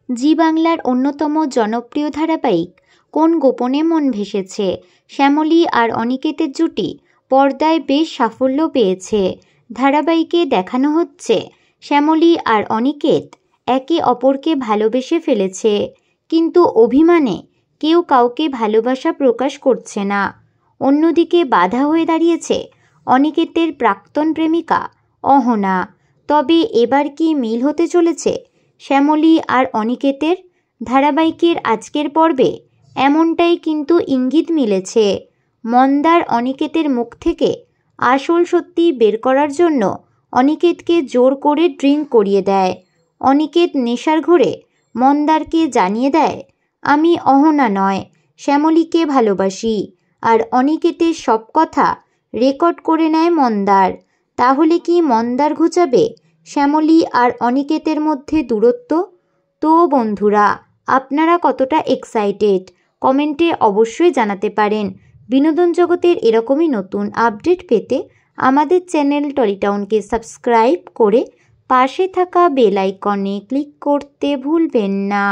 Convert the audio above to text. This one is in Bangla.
জি বাংলার অন্যতম জনপ্রিয় ধারাবাহিক কোন গোপনে মন ভেসেছে শ্যামলী আর অনিকেতের জুটি পর্দায় বেশ সাফল্য পেয়েছে। ধারাবাহিকে দেখানো হচ্ছে শ্যামলী আর অনিকেত একে অপরকে ভালোবেসে ফেলেছে, কিন্তু অভিমানে কেউ কাউকে ভালোবাসা প্রকাশ করছে না। অন্যদিকে বাধা হয়ে দাঁড়িয়েছে অনিকেতের প্রাক্তন প্রেমিকা অহনা। তবে এবার কি মিল হতে চলেছে শ্যামলী আর অনিকেতের? ধারাবাহিকের আজকের পর্বে এমনটাই কিন্তু ইঙ্গিত মিলেছে। মন্দার অনিকেতের মুখ থেকে আসল সত্যি বের করার জন্য অনিকেতকে জোর করে ড্রিঙ্ক করিয়ে দেয়। অনিকেত নেশার ঘোরে মন্দারকে জানিয়ে দেয়, আমি অহনা নয়, শ্যামলীকে ভালোবাসি। আর অনিকেতের সব কথা রেকর্ড করে নেয় মন্দার। তাহলে কি মন্দার ঘুচাবে শ্যামলী আর অনিকেতের মধ্যে দূরত্ব? তো বন্ধুরা, আপনারা কতটা এক্সাইটেড কমেন্টে অবশ্যই জানাতে পারেন। বিনোদন জগতের এরকমই নতুন আপডেট পেতে আমাদের চ্যানেল টলিটাউনকে সাবস্ক্রাইব করে পাশে থাকা বেল আইকনে ক্লিক করতে ভুলবেন না।